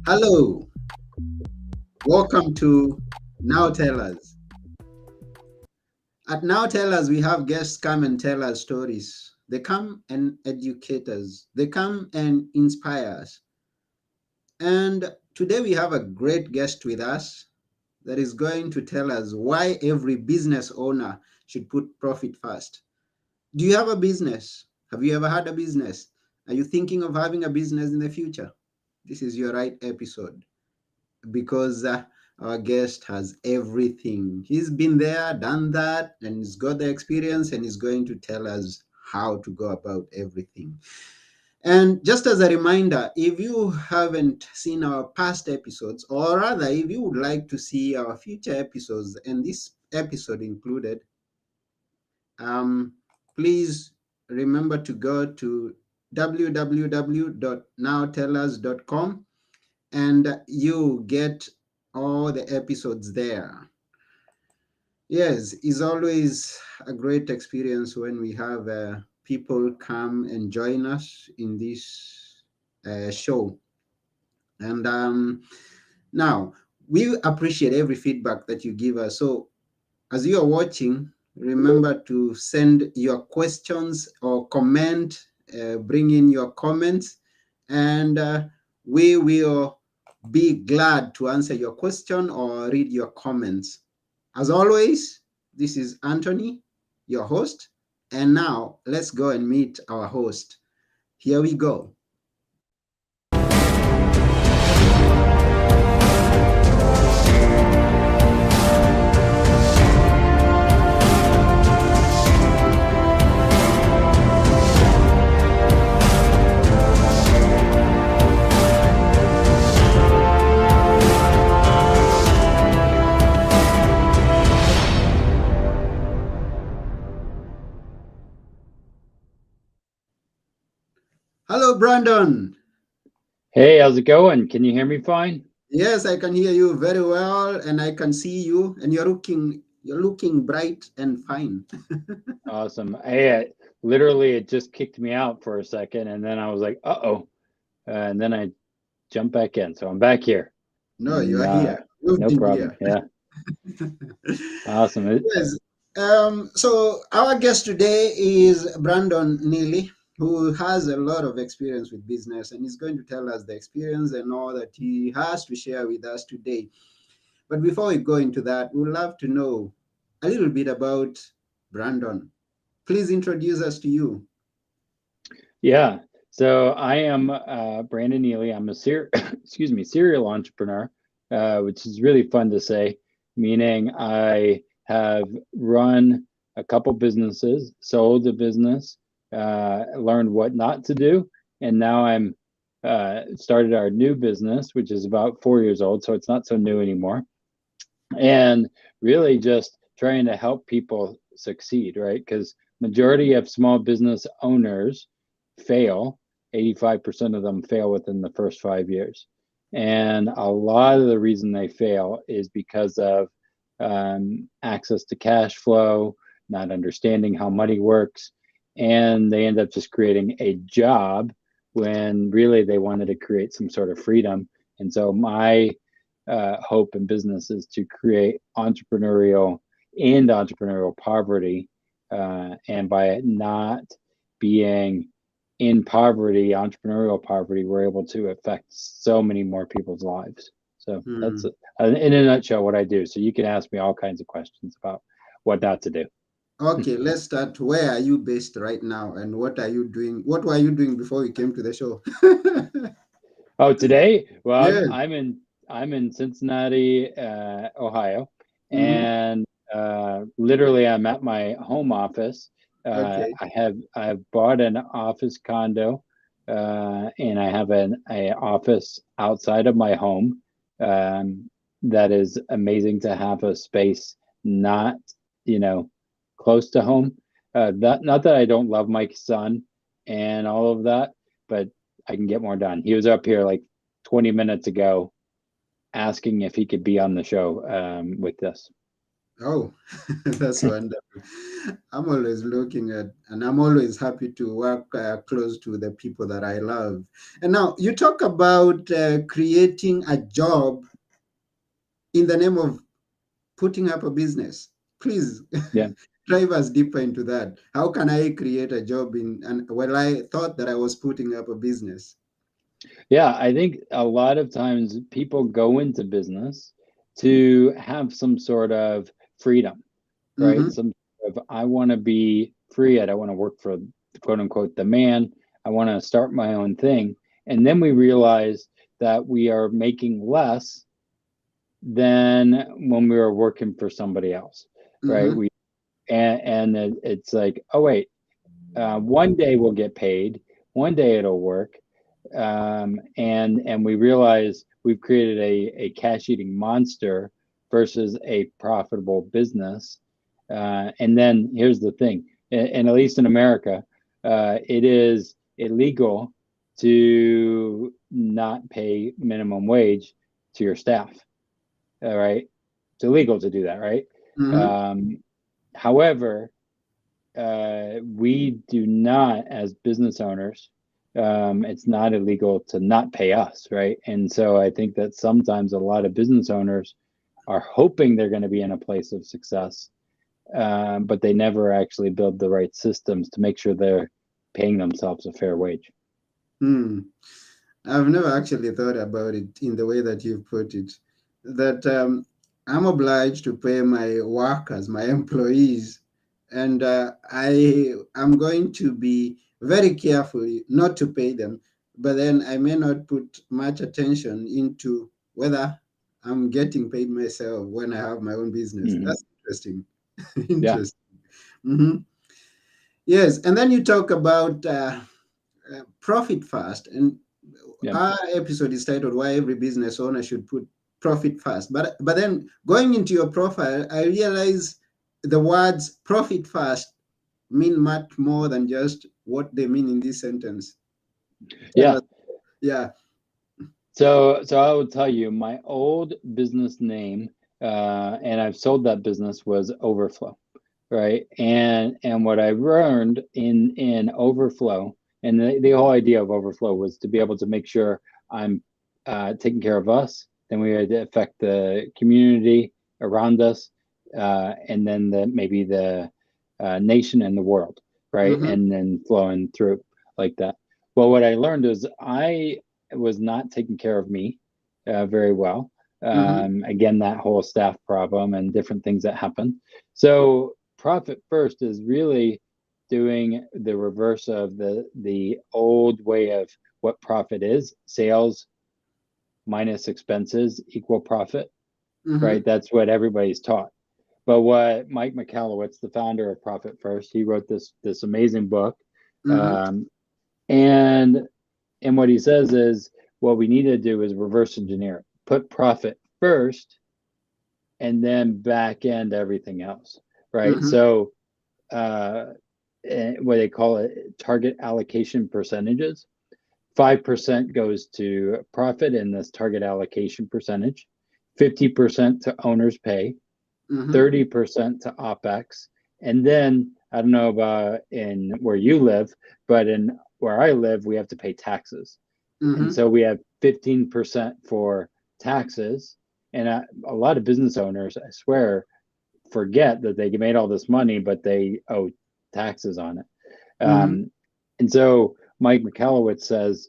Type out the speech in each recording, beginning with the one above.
Hello, welcome to Now Tell Us. At Now Tell Us, we have guests come and tell us stories. They come and educate us, they come and inspire us. And today we have a great guest with us that is going to tell us why every business owner should put profit first. Do you have a business? Have you ever had a business? Are you thinking of having a business in the future? This is your right episode. Because our guest has everything. He's been there, done that, and he's got the experience and he's going to tell us how to go about everything. And just as a reminder, if you haven't seen our past episodes, or rather, if you would like to see our future episodes, and this episode included, um, please remember to go to www.nowtellus.com and you get all the episodes there. Yes, it's always a great experience when we have people come and join us in this show. And now we appreciate every feedback that you give us. So as you are watching, remember to send your questions or comment, bring in your comments, and we will be glad to answer your question or read your comments. As always, this is Anthony, your host. And now let's go and meet our host. Here we go. Hello, Brandon. Hey, how's it going? Can you hear me fine? Yes, I can hear you very well, and I can see you, and you're looking bright and fine. Awesome. Hey, literally, it just kicked me out for a second, and then I was like, "Uh-oh," and then I jumped back in. So I'm back here, No, you and are here. You've no been problem. here. Yeah, awesome. Yes. So our guest today is Brandon Neely, who has a lot of experience with business, and he's going to tell us the experience and all that he has to share with us today. But before we go into that, we'd love to know a little bit about Brandon. Please introduce us to you. Yeah. So I am Brandon Neely. I'm a excuse me, serial entrepreneur, which is really fun to say, meaning I have run a couple businesses, sold a business, learned what not to do, and now I'm started our new business, which is about 4 years old, so it's not so new anymore, and really just trying to help people succeed, right? Because majority of small business owners fail. 85% of them fail within the first 5 years, and a lot of the reason they fail is because of access to cash flow, not understanding how money works, and they end up just creating a job when really they wanted to create some sort of freedom. And so my hope in business is to create entrepreneurial poverty. And by not being in poverty, entrepreneurial poverty, we're able to affect so many more people's lives. So that's Hmm. in a nutshell what I do. So you can ask me all kinds of questions about what not to do. Okay, let's start. Where are you based right now, and what are you doing? What were you doing before you came to the show? Oh, today? Well, Yes. I'm in Cincinnati, Ohio, Hmm. and literally I'm at my home office. Okay. I have bought an office condo, and I have a office outside of my home. That is amazing to have a space not, you know, close to home. That not that I don't love my son and all of that, but I can get more done. He was up here like 20 minutes ago asking if he could be on the show with us. Oh, that's wonderful. I'm always looking at, and I'm always happy to work close to the people that I love. And now you talk about creating a job in the name of putting up a business. Please Yeah. drive us deeper into that. How can I create a job in, and well, I thought that I was putting up a business. Yeah, I think a lot of times people go into business to have some sort of freedom, right? Mm-hmm, Some sort of, I want to be free. I don't want to work for quote unquote the man. I want to start my own thing. And then we realize that we are making less than when we were working for somebody else, right? mm-hmm, It's like, oh wait, one day we'll get paid, one day it'll work, and we realize we've created a cash eating monster versus a profitable business. And then here's the thing, and at least in America, it is illegal to not pay minimum wage to your staff. All right, it's illegal to do that, right? mm-hmm, Um, However, we do not, as business owners, it's not illegal to not pay us, right? And so I think that sometimes a lot of business owners are hoping they're going to be in a place of success, but they never actually build the right systems to make sure they're paying themselves a fair wage. hmm. I've never actually thought about it in the way that you've put it. That I'm obliged to pay my workers, my employees, and I am going to be very careful not to pay them. But then I may not put much attention into whether I'm getting paid myself when I have my own business. Hmm. That's interesting. Yeah, Interesting. Hmm. Yes, and then you talk about profit first, and yeah, our episode is titled "Why Every Business Owner Should Put Profit First." But then going into your profile, I realize the words "profit first" mean much more than just what they mean in this sentence. Tell yeah. us. Yeah. So I will tell you, my old business name, and I've sold that business, was Overflow, right? And what I learned in overflow, and the whole idea of overflow was to be able to make sure I'm taking care of us, then we had to affect the community around us, and then maybe the nation and the world, right? Mm-hmm. And then flowing through like that. Well, what I learned is I was not taking care of me very well. Mm-hmm. Again, that whole staff problem and different things that happen. So profit first is really doing the reverse of the old way of what profit is: sales minus expenses equal profit, Mm-hmm. right? That's what everybody's taught. But what Mike McAllowitz, the founder of Profit First, he wrote this amazing book, Mm-hmm. um, and and what he says is what we need to do is reverse engineer it. Put profit first and then back end everything else, right? Mm-hmm. So uh, what they call it, target allocation percentages. 5% goes to profit in this target allocation percentage, 50% to owner's pay, Mm-hmm. 30% to OPEX. And then I don't know about in where you live, but in where I live, we have to pay taxes. And Mm-hmm. so we have 15% for taxes. And a lot of business owners, I swear, forget that they made all this money, but they owe taxes on it. Mm-hmm. Um, and so Mike McAllowitz says,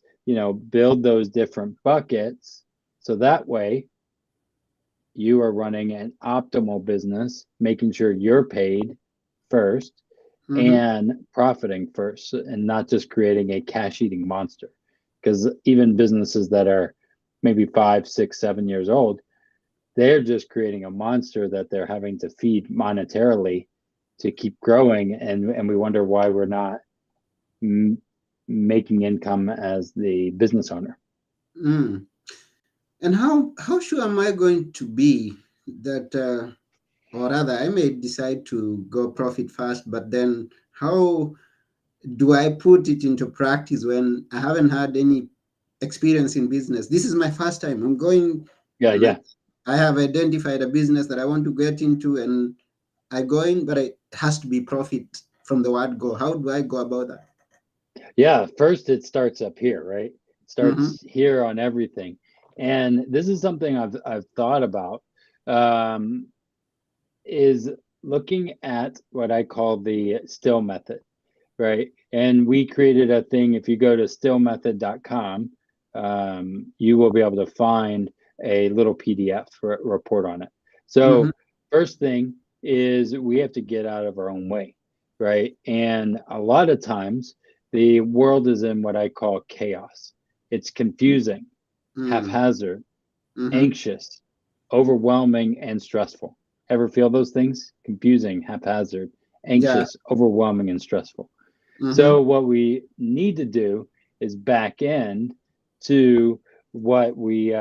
build those different buckets so that way you are running an optimal business, making sure you're paid first Mm-hmm. and profiting first, and not just creating a cash eating monster. Because even businesses that are maybe 5, 6, 7 years old, they're just creating a monster that they're having to feed monetarily to keep growing, and we wonder why we're not m- making income as the business owner. Mm. And how sure am I going to be that, or rather, I may decide to go profit first, but then how do I put it into practice when I haven't had any experience in business? This is my first time. I'm going, Yeah, and yeah. I have identified a business that I want to get into, and I go in, but it has to be profit from the word go. How do I go about that? Yeah, first it starts up here, right? It Mm-hmm. starts here on everything. And this is something I've thought about, um, is looking at what I call the still method, right? And we created a thing. If you go to stillmethod.com, you will be able to find a little PDF report on it. Mm-hmm. So first thing is we have to get out of our own way, right? And a lot of times the world is in what I call chaos. It's confusing, Mm-hmm. haphazard, Mm-hmm. anxious, overwhelming, and stressful. Ever feel those things? Confusing, haphazard, Yeah. anxious, overwhelming, and stressful. Mm-hmm. So what we need to do is back end to what we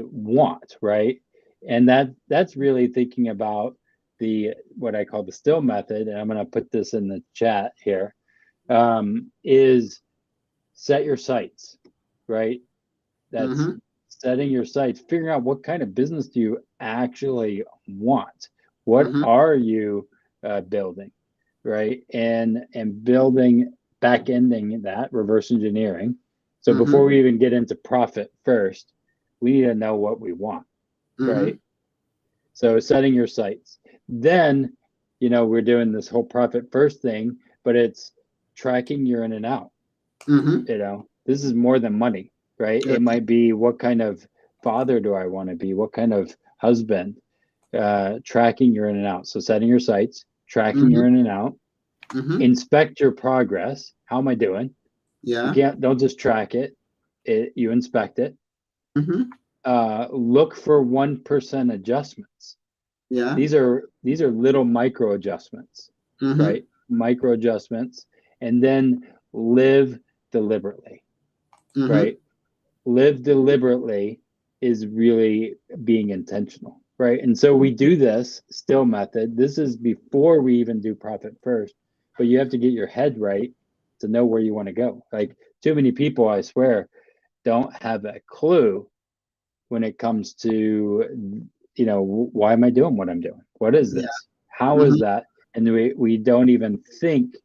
want, right? And that's really thinking about the what I call the still method, and I'm going to put this in the chat here. Is set your sights, right? That's Mm-hmm. setting your sights, figuring out what kind of business do you actually want. What Mm-hmm. are you building, right? And building, back ending that, reverse engineering. So Mm-hmm. before we even get into profit first, we need to know what we want, Mm-hmm. right? So setting your sights. Then, we're doing this whole profit first thing, but it's tracking your in and out. Mm-hmm. This is more than money, right? It Okay. might be, what kind of father do I want to be? What kind of husband? Tracking your in and out. So setting your sights, tracking Mm-hmm. your in and out, Mm-hmm. inspect your progress. How am I doing? You Yeah. can't don't just track it, you inspect it. Mm-hmm. Look for 1% adjustments. Yeah. These are little micro adjustments, Mm-hmm. right? Micro adjustments, and then live deliberately, Mm-hmm. right? Live deliberately is really being intentional, right? And so we do this still method. This is before we even do profit first, but you have to get your head right to know where you want to go. Like, too many people, I swear, don't have a clue when it comes to, why am I doing what I'm doing? What is Yeah. this? How is Mm-hmm. that? And we don't even think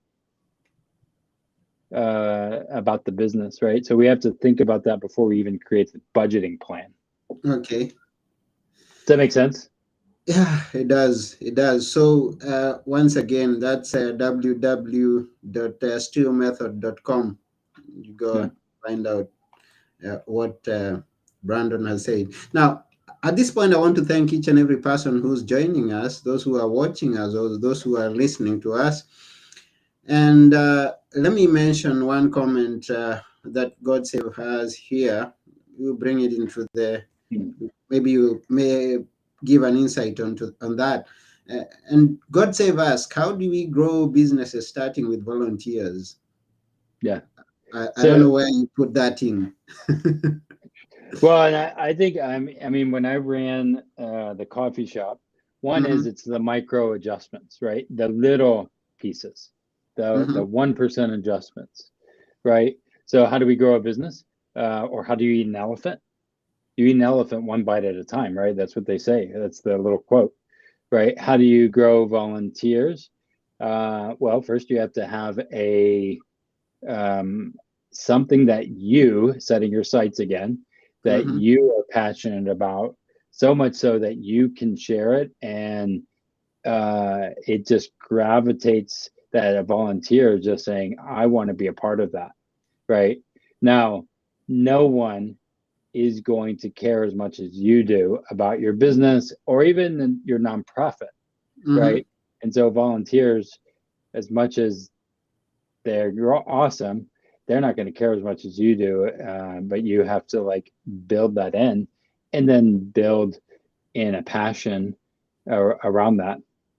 about the business, right? So we have to think about that before we even create the budgeting plan. Okay. Does that make sense? Yeah, it does. It does. So once again, that's www.stillmethod.com. You go Yeah. and find out what Brandon has said. Now, at this point, I want to thank each and every person who's joining us, those who are watching us, or those who are listening to us. And let me mention one comment that God Save has here. You bring it into the, maybe you may give an insight on that. And God Save us, how do we grow businesses starting with volunteers? Yeah. I don't So, know where you put that in. well, and I think, I mean, when I ran the coffee shop, one Mm-hmm. is it's the micro adjustments, right? The little pieces, the Mm-hmm. 1% adjustments, right? So how do we grow a business? Or how do you eat an elephant? You eat an elephant one bite at a time, right? That's what they say. That's the little quote, right? How do you grow volunteers? Well, first you have to have a um, something that you, setting your sights again, that Mm-hmm. you are passionate about, so much so that you can share it, and it just gravitates, that a volunteer is just saying, I want to be a part of that, right? Now, no one is going to care as much as you do about your business or even your nonprofit, Mm-hmm. right? And so volunteers, as much as they're awesome, they're not going to care as much as you do. But you have to, like, build that in, and then build in a passion around that.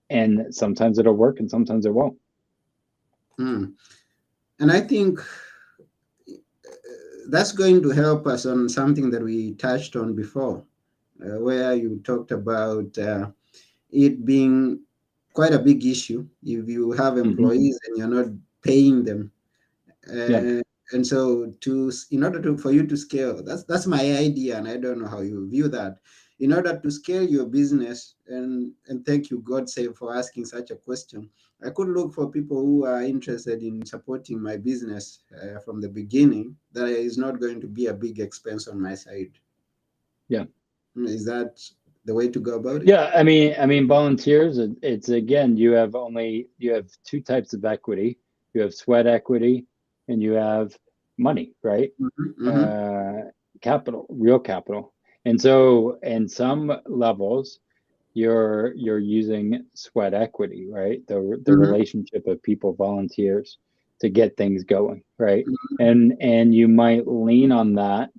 And sometimes it'll work and sometimes it won't. Mm. And I think that's going to help us on something that we touched on before, where you talked about it being quite a big issue if you have Hmm. employees and you're not paying them. Yeah. And so, in order to for you to scale, that's my idea, and I don't know how you view that. in order to scale your business, and thank you, God save, for asking such a question. I could look for people who are interested in supporting my business from the beginning. That is not going to be a big expense on my side. Yeah. Is that the way to go about it? Yeah, I mean, volunteers. It's again, you have two types of equity. You have sweat equity, and you have money, right? Mm-hmm, mm-hmm, Uh, Capital, real capital. And so, in some levels, you're using sweat equity, right? The mm-hmm, relationship of people, volunteers, to get things going, right? And you might lean on that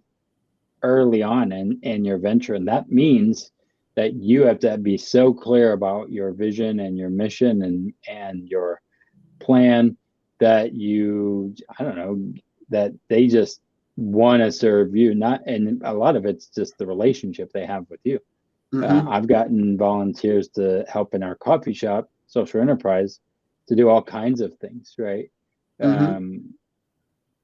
early on in your venture. And that means that you have to be so clear about your vision and your mission and your plan that I don't know, that they just want to serve you. Not, and a lot of it's just the relationship they have with you. mm-hmm, I've gotten volunteers to help in our coffee shop, social enterprise, to do all kinds of things, right? mm-hmm. Um,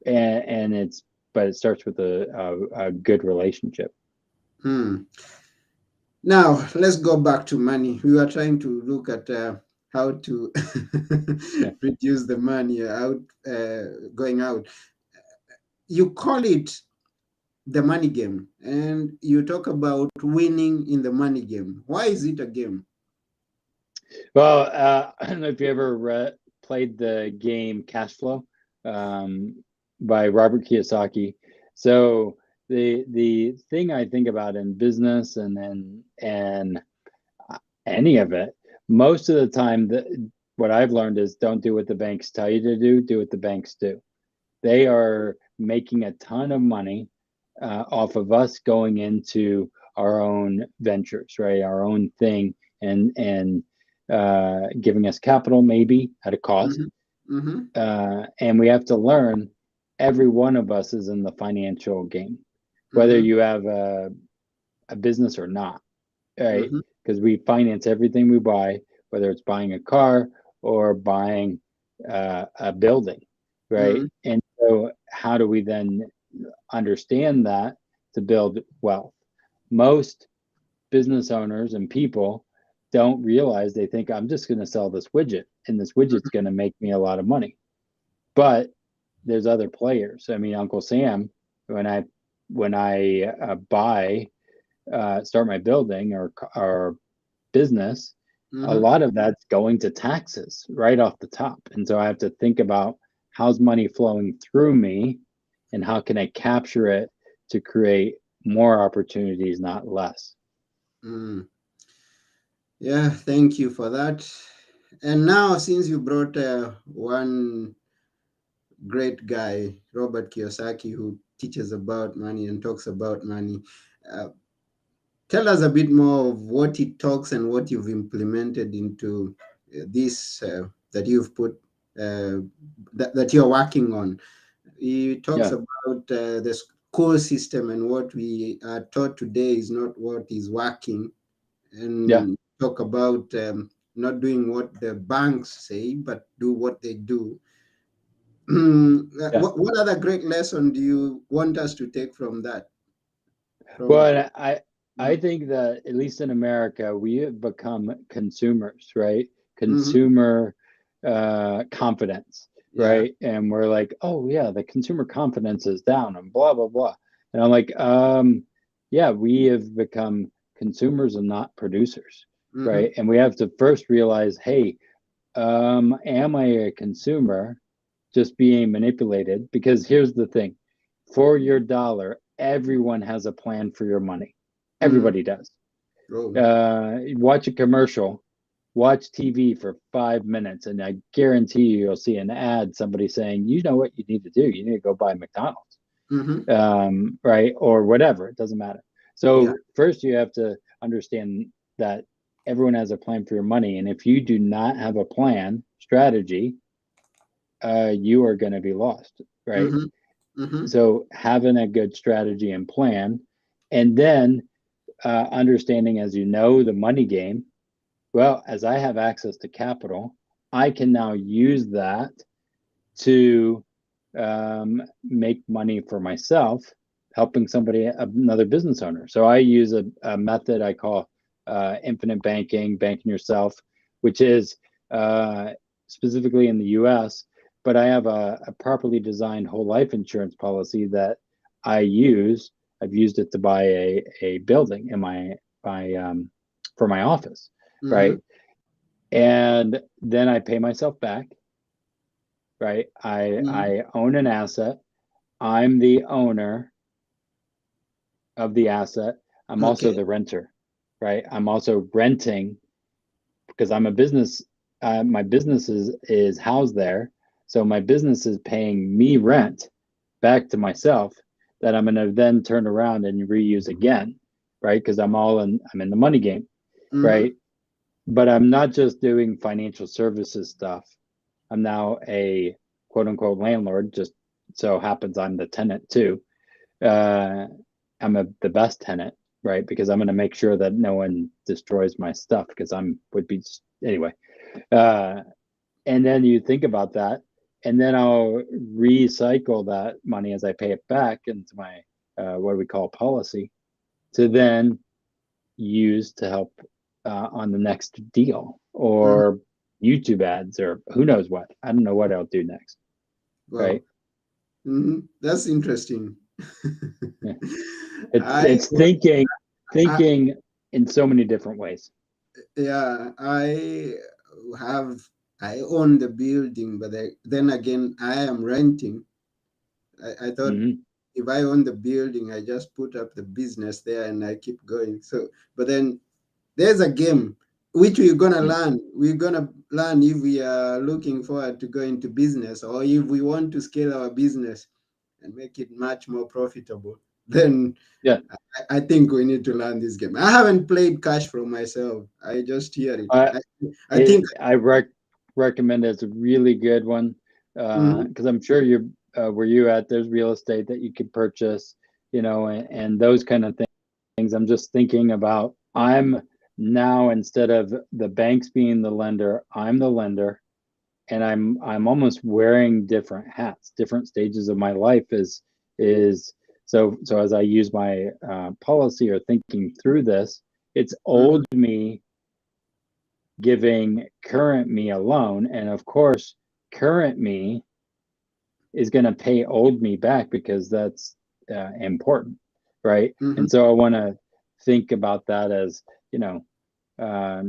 and but it starts with a good relationship. Hmm. Now, let's go back to money. We were trying to look at how to Yeah. reduce the money out going out. You call it the money game, and you talk about winning in the money game. Why is it a game? Well, I don't know if you ever played the game Cash Flow by Robert Kiyosaki. So the thing I think about in business and any of it, most of the time, what I've learned is don't do what the banks tell you to do. Do what the banks do. They are making a ton of money off of us going into our own ventures, right? Our own thing, and giving us capital maybe at a cost. Mm-hmm, mm-hmm, And we have to learn. Every one of us is in the financial game, whether mm-hmm, you have a business or not, right? mm-hmm, Because we finance everything we buy, whether it's buying a car or buying a building, right? mm-hmm, And so, how do we then understand that to build wealth? Most business owners and people don't realize, they think, I'm just going to sell this widget and this widget's going to make me a lot of money. But there's other players. I mean, Uncle Sam, when I buy start my building or business, a mm-hmm, lot of that's going to taxes right off the top. And so I have to think about, how's money flowing through me and how can I capture it to create more opportunities, not less. mm. Yeah, thank you for that. And now, since you brought one great guy, Robert Kiyosaki, who teaches about money and talks about money, uh, tell us a bit more of what he talks and what you've implemented into this that you've put that you're working on. He talks Yeah, about the school system, and what we are taught today is not what is working, yeah, and talk about not doing what the banks say, but do what they do. yeah. What other great lesson do you want us to take from that? From Well, I think that at least in America, we have become consumers, right? Mhm. Consumer confidence, Yeah. right? And we're like, oh yeah, the consumer confidence is down and blah blah blah. And I'm like, yeah, we have become consumers and not producers, Hmm. right? And we have to first realize, hey, am I a consumer just being manipulated? Because here's the thing, for your dollar, everyone has a plan for your money. Hmm. Everybody does. Oh. Watch a commercial, watch TV for 5 minutes, and I guarantee you'll see an ad, somebody saying, you know what you need to do? You need to go buy McDonald's, Hmm. right? Or whatever, it doesn't matter. Yeah. So, first, you have to understand that everyone has a plan for your money. And if you do not have a plan, strategy, you are going to be lost, right? Hmm. Hmm. So having a good strategy and plan, and then understanding, as you know, the money game. Well, as I have access to capital, I can now use that to make money for myself helping somebody, another business owner. So I use a method I call infinite banking yourself, which is specifically in the US, but I have a properly designed whole life insurance policy that I use. I've used it to buy a building in for my office, Mm-hmm. right? And then I pay myself back, right? Mm-hmm. I own an asset. I'm the owner of the asset. I'm also Okay. the renter, right? I'm also renting because I'm a business. My business is housed there, so my business is paying me rent back to myself that I'm going to then turn around and reuse again, right? Because I'm in the money game, Mm-hmm. right? But I'm not just doing financial services stuff. I'm now a quote unquote landlord. Just so happens I'm the tenant too. Uh, the best tenant, right? Because I'm going to make sure that no one destroys my stuff because would be anyway. Uh, and then you think about that, and then I'll recycle that money as I pay it back into my what we call policy to then use to help on the next deal Mm-hmm. or YouTube ads or who knows what. I don't know what I'll do next, Wow. right? Mm-hmm. That's interesting. Yeah. I, It's I, thinking in so many different ways. yeah, have, I own the building, but then again, I am renting. I thought Hmm. if I own the building, I just put up the business there and I keep going. So, but then there's a game which we're gonna learn. We're gonna learn if we are looking forward to go into business or if we want to scale our business and make it much more profitable. Then Yeah, I think we need to learn this game. I haven't played Cash Flow myself. I just hear it. I I think. I recommend it's a really good one Mhm, because I'm sure you're where you at. There's real estate that you could purchase, and those kind of things. I'm just thinking about. I'm now instead of the banks being the lender, I'm the lender, and I'm almost wearing different hats. Different stages of my life is so as I use my policy or thinking through this, it's mhm, old me giving current me a loan. And of course, current me is going to pay old me back because that's important, right? mhm, And so I want to think about that as, you know,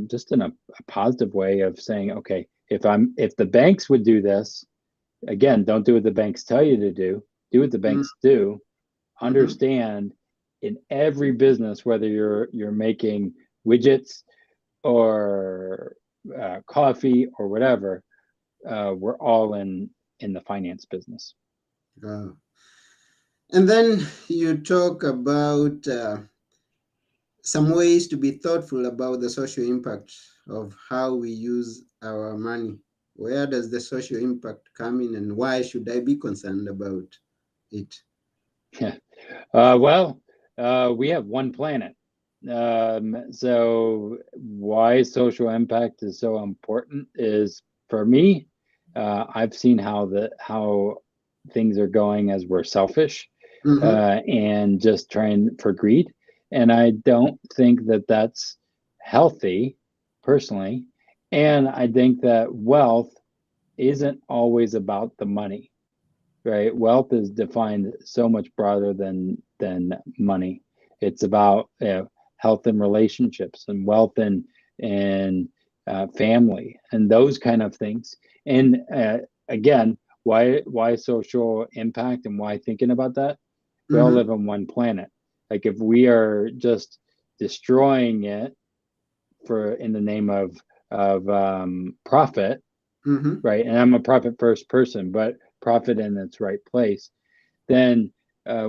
just in a positive way of saying, okay, if the banks would do this, again, don't do what the banks tell you to do what the mhm, banks do. mhm. Understand in every business, whether you're making widgets or coffee or whatever, we're all in the finance business. And then you talk about some ways to be thoughtful about the social impact of how we use our money. Where does the social impact come in, and why should I be concerned about it? Well, we have one planet. So why social impact is so important is for me, I've seen how things are going as we're selfish Mm-hmm, and just trying for greed. And I don't think that that's healthy personally. And I think that wealth isn't always about the money, right? Wealth is defined so much broader than money. It's about health and relationships and wealth and family and those kind of things. And again, why social impact and why thinking about that? We all mm-hmm, live on one planet. Like if we are just destroying it for in the name of profit, mm-hmm, right? And I'm a profit first person, but profit in its right place, then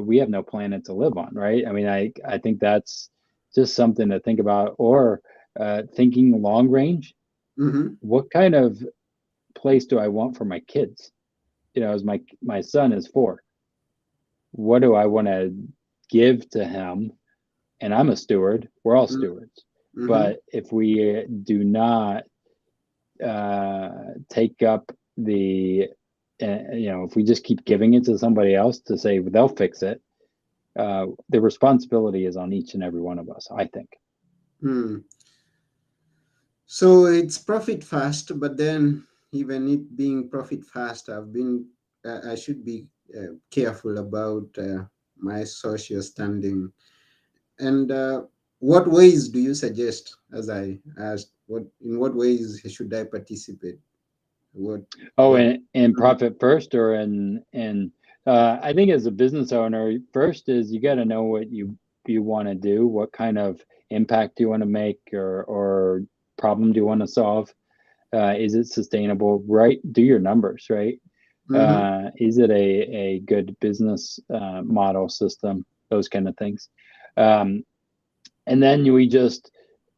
we have no planet to live on, right? I mean, I think that's just something to think about, or thinking long range. mm-hmm, What kind of place do I want for my kids? As my son is 4, what do I want to give to him? And I'm a steward. We're all stewards. mm-hmm, But if we do not take up if we just keep giving it to somebody else to say they'll fix it, the responsibility is on each and every one of us, I think. Hmm. So it's profit fast, but then even it being profit fast, I should be careful about my social standing. And what ways do you suggest, as I asked, in what ways should I participate? What, Oh, what? and profit first, or in I think as a business owner, first is you got to know what you want to do, what kind of impact do you want to make, or problem do you want to solve. Is it sustainable? Right? Do your numbers, right? Mm-hmm, Is it a good business model system? Those kind of things. Um, and then we just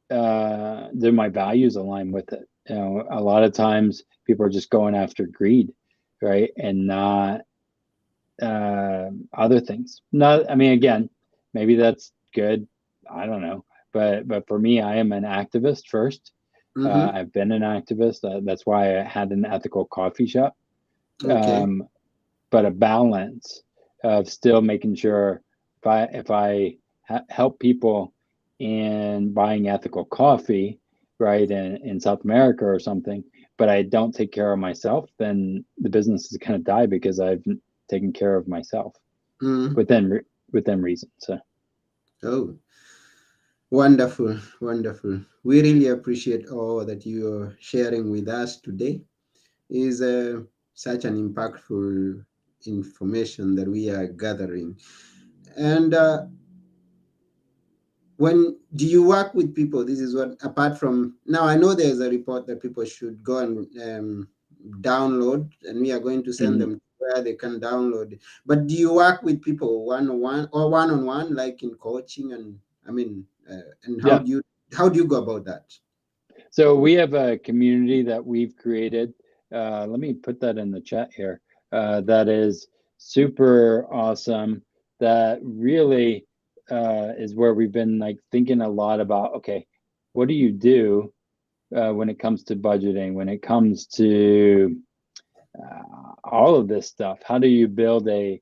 do my values align with it? You know, a lot of times people are just going after greed, right, and not other things. Not, I mean, again, maybe that's good. I don't know, but for me, I am an activist first. mm-hmm. I've been an activist. That's why I had an ethical coffee shop. Okay. Um, but a balance of still making sure if I help people in buying ethical coffee, right, in South America or something, but I don't take care of myself, then the business is going to die because I've taken care of myself Mm. within reason. So Oh, wonderful, wonderful. We really appreciate all that you are sharing with us today. Is such an impactful information that we are gathering. And when do you work with people? This is what, apart from now, I know there's a report that people should go and download, and we are going to send mhm. them where they can download it. But do you work with people one on one or one on one, like in coaching? And I mean, and Yeah. how do you go about that? So we have a community that we've created. Let me put that in the chat here. That is super awesome. That really is where we've been like thinking a lot about. Okay, what do you do when it comes to budgeting? When it comes to all of this stuff? How do you build a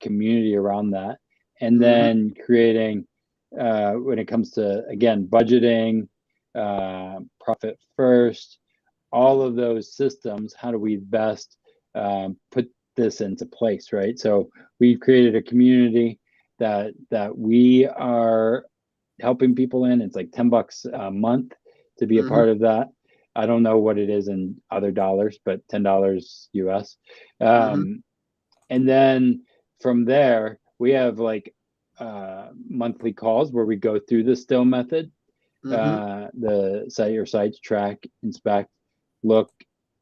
community around that? And Mm-hmm, then creating when it comes to again budgeting, profit first, all of those systems, how do we best put this into place, right? So we've created a community that we are helping people in. It's like $10 a month to be a mm-hmm, part of that. I don't know what it is in other dollars, but $10 US. mm-hmm, And then from there, we have like monthly calls where we go through the still method, mm-hmm, the set your sights, track, inspect, look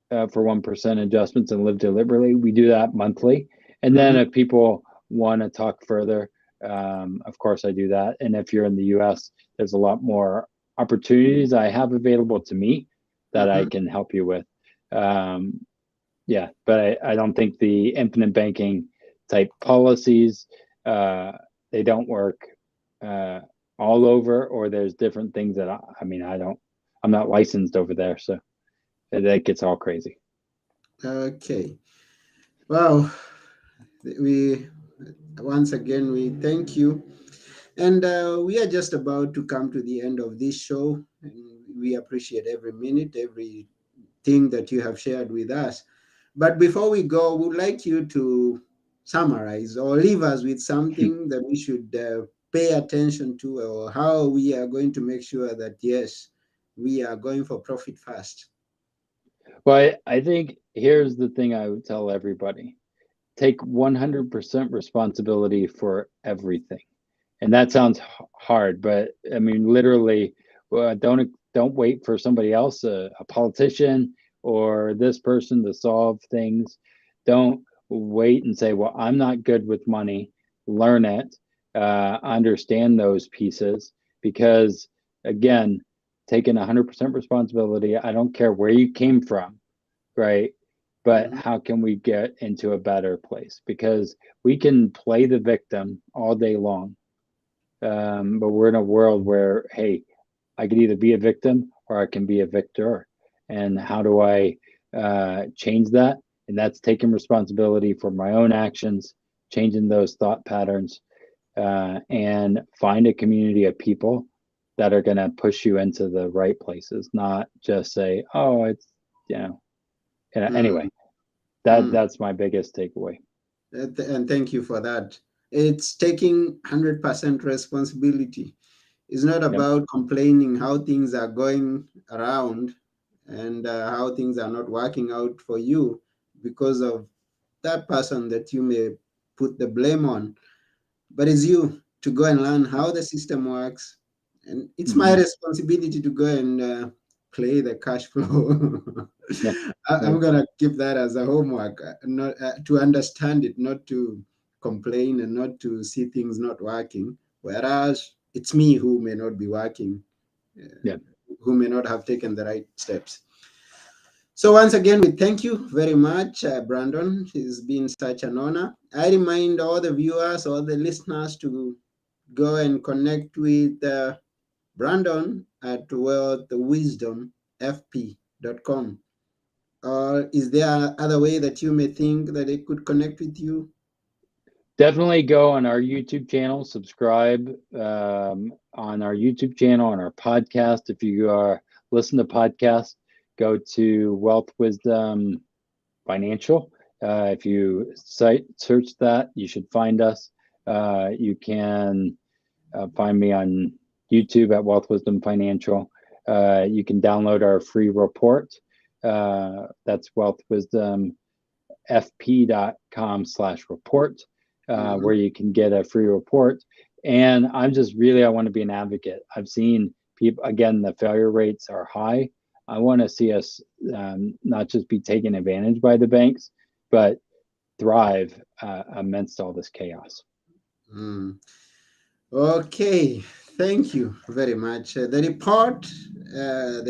for 1% adjustments and live deliberately. We do that monthly. And then mm-hmm, if people want to talk further, of course I do that. And if you're in the US, there's a lot more opportunities I have available to me that I mm-hmm. can help you with. Um, yeah, but I don't think the infinite banking type policies, uh, they don't work uh, all over, or there's different things that I mean, I'm not licensed over there, so that gets all crazy. Okay. Wow. We once again we thank you. And we are just about to come to the end of this show. And we appreciate every minute, everything that you have shared with us. But before we go, we would like you to summarize or leave us with something that we should pay attention to, or how we are going to make sure that, yes, we are going for profit fast. Well, I think here's the thing I would tell everybody: take 100% responsibility for everything. And that sounds hard, but I mean, literally, don't wait for somebody else, a politician or this person, to solve things. Don't wait and say, "Well, I'm not good with money." Learn it, understand those pieces, because again, taking 100% responsibility. I don't care where you came from, right? But Mhm, how can we get into a better place? Because we can play the victim all day long, but we're in a world where, hey, I could either be a victim or I can be a victor. And how do I change that? And that's taking responsibility for my own actions, changing those thought patterns, and find a community of people that are going to push you into the right places, not just say, oh, it's, you know, Mm, anyway, mm. that's my biggest takeaway. And thank you for that. It's taking 100% responsibility. It's not Yep. about complaining how things are going around and how things are not working out for you because of that person that you may put the blame on. But it's you to go and learn how the system works. And it's my Hmm. responsibility to go and play the cash flow. Yep. I'm Yep. going to keep that as a homework, not to understand it, not to complain and not to see things not working. Whereas it's me who may not be working, uh, Yep. who may not have taken the right steps. So once again, we thank you very much, Brandon. It's been such an honor. I remind all the viewers, all the listeners to go and connect with Brandon at wealthwisdomfp.com. Or is there other way that you may think that they could connect with you? Definitely go on our YouTube channel, subscribe on our YouTube channel, on our podcast. If you are listen to podcasts, go to Wealth Wisdom Financial. If you search that, you should find us. You can find me on YouTube at Wealth Wisdom Financial. You can download our free report. That's wealthwisdomfp.com/report, Mhm. where you can get a free report. And I'm just really, I want to be an advocate. I've seen people, again, the failure rates are high. I want to see us not just be taken advantage by the banks, but thrive amidst all this chaos. Mm. Okay, thank you very much. The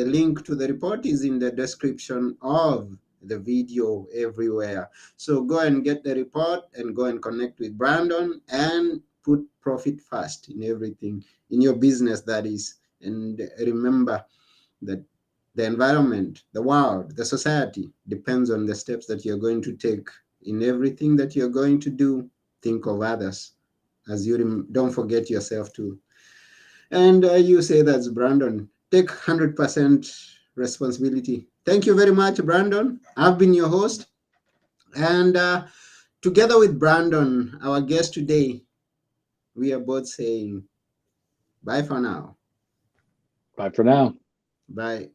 link to the report is in the description of the video everywhere. So go and get the report and go and connect with Brandon and put profit first in everything, in your business, that is. And remember that the environment, the world, the society depends on the steps that you're going to take in everything that you're going to do. Think of others as you don't forget yourself too. And you say that's Brandon. Take 100% responsibility. Thank you very much, Brandon. I've been your host. And together with Brandon, our guest today, we are both saying bye for now. Bye for now. Bye.